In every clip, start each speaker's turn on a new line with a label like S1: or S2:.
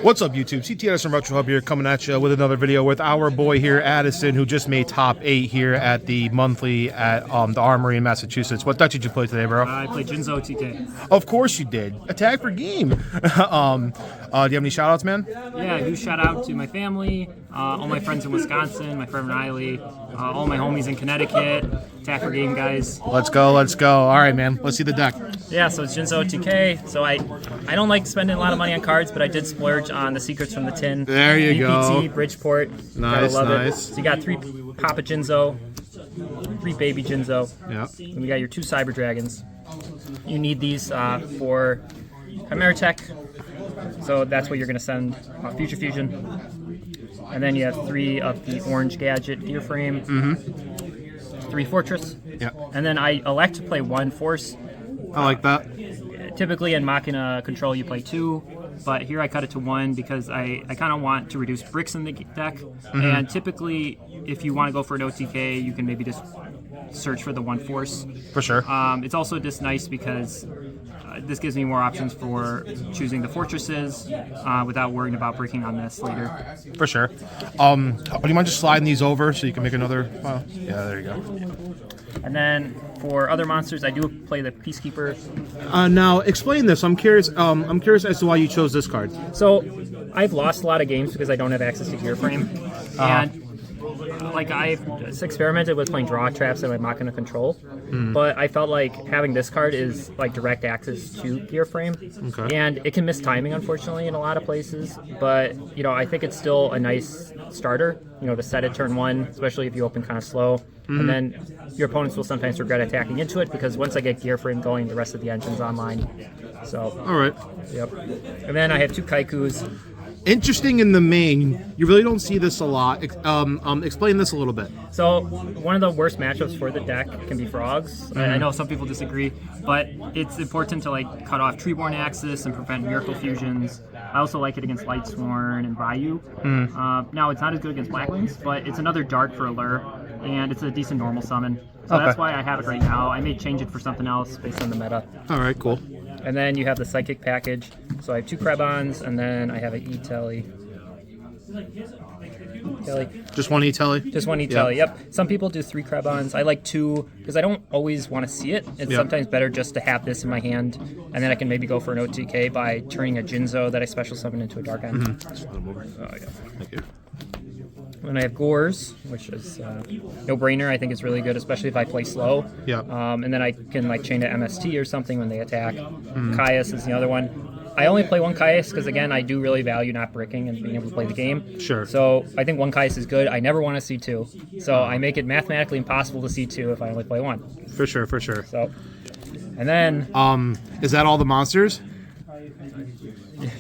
S1: What's up, YouTube? CT Edison Retro Hub here, coming at you with another video with our boy here, Addison, who just made top 8 here at the monthly at the Armory in Massachusetts. What deck did you play today, bro?
S2: I played Jinzo OTK.
S1: Of course you did. Attack for game. Do you have any shout-outs, man?
S2: Yeah, huge shout out to my family, all my friends in Wisconsin, my friend Riley, all my homies in Connecticut. Attack for game, guys.
S1: Let's go, let's go. All right, man. Let's see the deck.
S2: Yeah, so it's Jinzo OTK. So I don't like spending a lot of money on cards, but I did splurge on the Secrets from the Tin.
S1: There you go.
S2: BPT, Bridgeport.
S1: Nice,
S2: love
S1: nice.
S2: It. So you got 3 Papa Jinzo, 3 Baby Jinzo.
S1: Yeah.
S2: And we got your 2 Cyber Dragons. You need these for Chimera Tech. So that's what you're going to send Future Fusion. And then you have 3 of the Orange Gadget Gear Frame. 3 Fortress.
S1: Yeah.
S2: And then I elect to play 1 Force.
S1: I like that.
S2: Typically in Machina Control you play 2, but here I cut it to 1 because I kind of want to reduce bricks in the deck. And typically if you want to go for an OTK, you can maybe just search for the 1 Force.
S1: For sure.
S2: It's also just nice because this gives me more options for choosing the fortresses without worrying about breaking on this later.
S1: For sure. Do you mind just sliding these over so you can make another? Yeah, there you go.
S2: And then for other monsters, I do play the Peacekeeper.
S1: Now explain this. I'm curious. I'm curious as to why you chose this card.
S2: So I've lost a lot of games because I don't have access to Gear Frame, and like I've experimented with playing draw traps and like Machina Control, but I felt like having this card is like direct access to Gear Frame, and it can miss timing unfortunately in a lot of places. But you know, I think it's still a nice starter. You know, to set it turn 1, especially if you open kind of slow, and then your opponents will sometimes regret attacking into it because once I get Gear Frame going, the rest of the engine's online. So
S1: all right.
S2: Yep. And then I have 2 Kaikus.
S1: Interesting in the main. You really don't see this a lot. Explain this a little bit.
S2: So one of the worst matchups for the deck can be Frogs. I know some people disagree, but it's important to like cut off Treeborn Axis and prevent Miracle Fusions. I also like it against Lightsworn and Vayu. Now it's not as good against Blackwings, but it's another Dark for Allure, and it's a decent normal summon. So that's why I have it right now. I may change it for something else based on the meta.
S1: All right, cool.
S2: And then you have the Psychic package. So I have 2 Krebons, and then I have an E-Telly.
S1: Just 1 E-Telly?
S2: Just 1 E-Telly, yep. Some people do 3 Krebons. I like 2 because I don't always want to see it. It's sometimes better just to have this in my hand, and then I can maybe go for an OTK by turning a Jinzo that I special summon into a Dark End.
S1: Just let 'em over.
S2: Oh, yeah.
S1: Thank you.
S2: And I have Gores, which is no-brainer. I think it's really good, especially if I play slow.
S1: Yeah.
S2: And then I can like chain to MST or something when they attack. Caius is the other one. I only play 1 Caius because, again, I do really value not bricking and being able to play the game.
S1: Sure.
S2: So I think 1 Caius is good. I never want to see 2. So I make it mathematically impossible to see 2 if I only play 1.
S1: For sure, for sure.
S2: So, and then...
S1: is that all the monsters?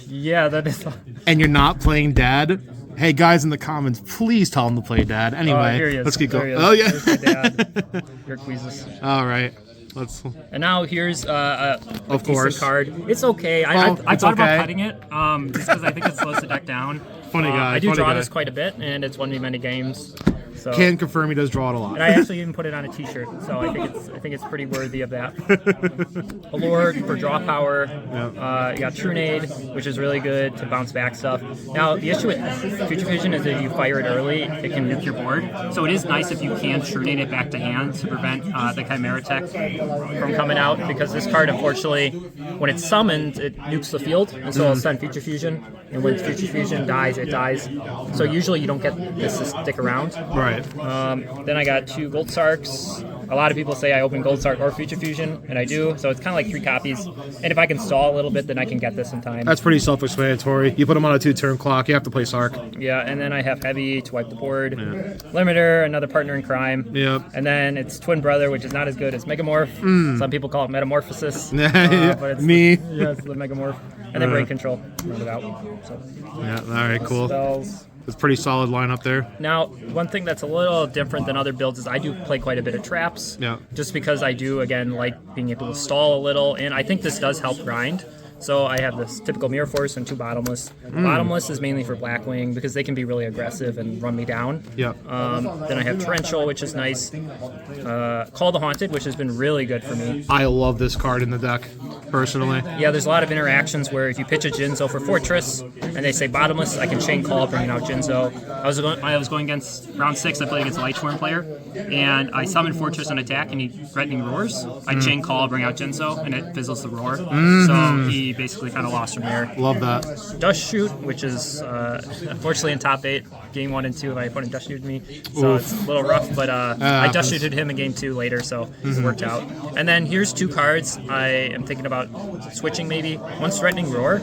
S2: Yeah, that is...
S1: And you're not playing Dad? Hey, guys in the comments, please tell him to play Dad. Anyway,
S2: here he is.
S1: Let's keep going.
S2: Oh, yeah. There's my dad. Your Queezus.
S1: All right. Let's.
S2: And now here's a
S1: of course
S2: card. It's okay. I thought about cutting it just because I think it slows the deck down.
S1: Funny guy.
S2: I do draw this quite a bit, and it's won me many games. So.
S1: Can confirm he does draw it a lot.
S2: And I actually even put it on a T-shirt, so I think it's pretty worthy of that. Allure for draw power. You got Trunade, which is really good to bounce back stuff. Now the issue with Future Fusion is that if you fire it early, it can nuke your board. So it is nice if you can Trunade it back to hand to prevent the Chimera Tech from coming out, because this card, unfortunately, when it's summoned, it nukes the field, and so it'll send Future Fusion. And when Future Fusion dies, it dies. So usually you don't get this to stick around.
S1: Right.
S2: Then I got 2 Gold Sarks. A lot of people say I open Gold Sark or Future Fusion, and I do. So it's kind of like 3 copies. And if I can stall a little bit, then I can get this in time.
S1: That's pretty self-explanatory. You put them on a 2-turn clock, you have to play Sark.
S2: Yeah, and then I have Heavy to wipe the board. Limiter, another partner in crime.
S1: Yep.
S2: And then it's Twin Brother, which is not as good as Megamorph. Some people call it Metamorphosis.
S1: But
S2: it's
S1: me.
S2: It's the Megamorph. And then Brain Control. Round it out. So.
S1: Yeah, all right, cool.
S2: Spells.
S1: It's a pretty solid lineup there.
S2: Now, one thing that's a little different than other builds is I do play quite a bit of traps.
S1: Yeah.
S2: Just because I do, again, like being able to stall a little, and I think this does help grind. So I have this typical mirror force and 2 bottomless. Bottomless is mainly for Blackwing because they can be really aggressive and run me down.
S1: Yep.
S2: Then I have Torrential, which is nice. Call the Haunted, which has been really good for me.
S1: I love this card in the deck, personally.
S2: Yeah, there's a lot of interactions where if you pitch a Jinzo for Fortress and they say bottomless, I can chain call, bringing out Jinzo. I was going against round 6. I played against a Lightsworn player, and I summon Fortress on attack, and he threatening roars. I chain call, bring out Jinzo, and it fizzles the roar. So he basically kind of lost from there.
S1: Love that.
S2: Dust Shoot, which is unfortunately in top 8, game 1 and 2. My opponent Dust Shooted me, so it's a little rough. But I Dust Shooted him in game 2 later, so it worked out. And then here's 2 cards I am thinking about switching maybe. One's Threatening Roar.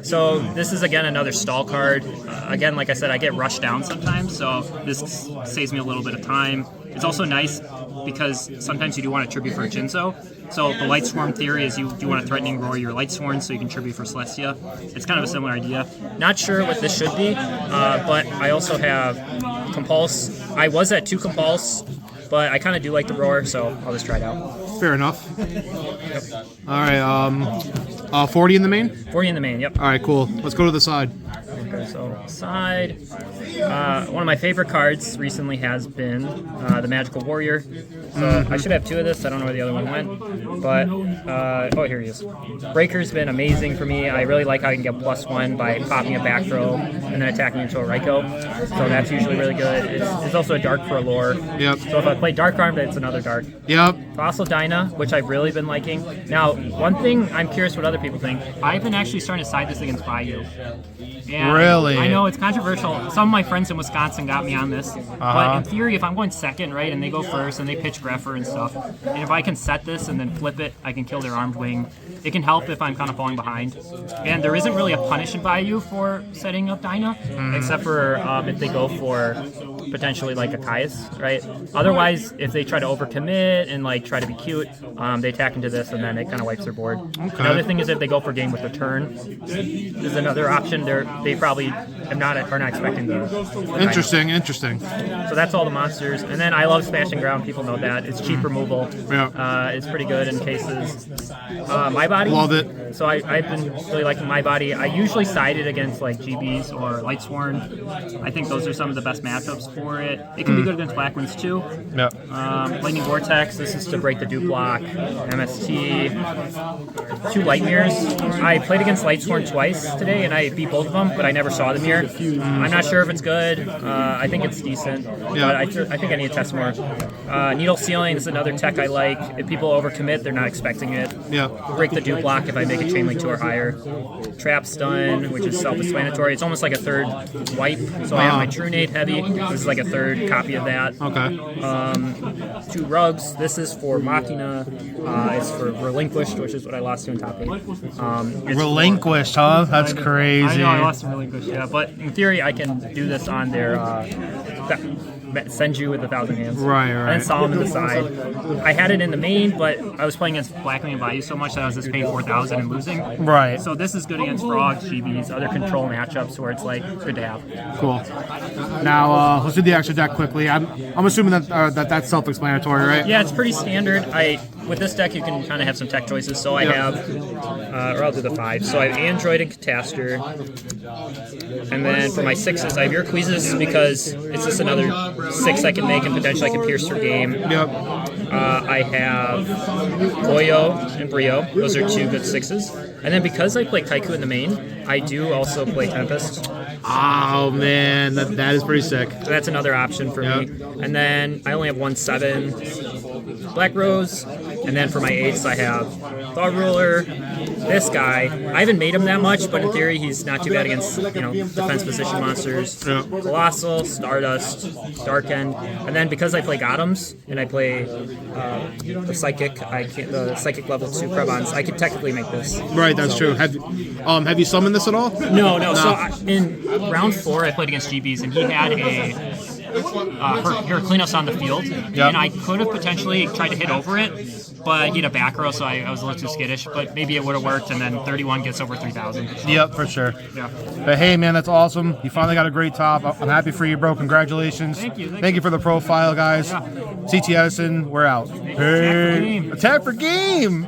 S2: So this is again another stall card. Again, like I said, I get rushed down sometimes, so this saves me a little bit of time. It's also nice because sometimes you do want to tribute for a Jinzo. So the Light Swarm theory is you do want to Threatening Roar your Light Sworn so you can tribute for Celestia. It's kind of a similar idea. Not sure what this should be, but I also have Compulse. I was at 2 Compulse, but I kind of do like the Roar, so I'll just try it out.
S1: Fair enough. Yep. All right, 40 in the main?
S2: 40 in the main, yep.
S1: All right, cool. Let's go to the side.
S2: Okay, so side. One of my favorite cards recently has been the Magical Warrior. So I should have 2 of this. I don't know where the other one went. But, oh, here he is. Breaker's been amazing for me. I really like how you can get +1 by popping a back throw and then attacking into a Raikou. So that's usually really good. It's also a dark for a lore.
S1: Yep.
S2: So if I play Dark Arm, it's another dark.
S1: Yep.
S2: Fossil Dyna, which I've really been liking. Now, one thing I'm curious what other people think. I've been actually starting to side this against Bayou. And
S1: really?
S2: I know it's controversial. Some of my friends in Wisconsin got me on this. But in theory, if I'm going second, right, and they go first and they pitch Greffer and stuff, and if I can set this and then flip it, I can kill their Armed Wing. It can help if I'm kind of falling behind. And there isn't really a punish in Bayou for setting up Dyna, except for if they go for potentially like a Caius, right? Otherwise, if they try to overcommit and like try to be cute, they attack into this and then it kind of wipes their board. Okay. Another thing is if they go for game with return, there's another option. They probably are not expecting the
S1: Interesting.
S2: So that's all the monsters. And then I love Smashing Ground. People know that. It's cheap removal.
S1: Yeah.
S2: It's pretty good in cases. My Body.
S1: Love it.
S2: So I've been really liking My Body. I usually side it against like GBs or Lightsworn. I think those are some of the best matchups for it. It can be good against Blackwinds too.
S1: Yeah.
S2: Lightning Vortex. This is to break the dupe block. MST. 2 Light Mirrors. I played against Lightsworn twice today and I beat both of them, but I never saw the mirror. I'm not sure if it's good. I think it's decent, but I think I need to test more. Needle Sealing is another tech I like. If people overcommit, they're not expecting it.
S1: Yeah.
S2: Break the dupe block if I make a Chain Link 2 or higher. Trap Stun, which is self-explanatory. It's almost like a third wipe. So I have my True Nade Heavy. This is like a third copy of that.
S1: Okay.
S2: 2 Rugs. This is for Machina. It's for Relinquished, which is what I lost to in top 8.
S1: Relinquished, huh? That's crazy.
S2: I know, I lost to Relinquished, yeah. But in theory, I can do this on their Senju with 1,000 Hands.
S1: Right.
S2: And then Solomon the side. I had it in the main, but I was playing against Blackwing and Bayou so much that I was just paying 4,000 and losing.
S1: Right.
S2: So this is good against Frogs, GBs, other control matchups where it's like good to have.
S1: Cool. Now let's do the extra deck quickly. I'm assuming that that's self-explanatory, right?
S2: Yeah, it's pretty standard. With this deck, you can kind of have some tech choices. So I have, or I'll do the 5. So I have Android and Catastor. And then for my 6s, I have Urquizas because it's just another 6 I can make and potentially I can pierce through game.
S1: Yep.
S2: I have Oyo and Brio. Those are 2 good 6s. And then because I play Kaiku in the main, I do also play Tempest.
S1: Oh man, that is pretty sick.
S2: So that's another option for me. And then I only have 1 7. Black Rose. And then for my 8s, I have Thought Ruler. This guy, I haven't made him that much, but in theory, he's not too bad against defense position monsters. Colossal, Stardust, Dark End, and then because I play Gothams and I play the Psychic level 2 Krebons, I could technically make this.
S1: Right, that's true. Have you summoned this at all?
S2: No. So in round 4, I played against GBs, and he had a Heraclinos on the field, and I could have potentially tried to hit over it, but he had a back row, so I was a little too skittish, but maybe it would have worked, and then 31 gets over 3,000.
S1: Yep, for sure.
S2: Yeah.
S1: But hey, man, that's awesome. You finally got a great top. I'm happy for you, bro. Congratulations.
S2: Thank you.
S1: Thank you for the profile, guys.
S2: Yeah.
S1: CT Edison, we're out. Hey. Attack for game.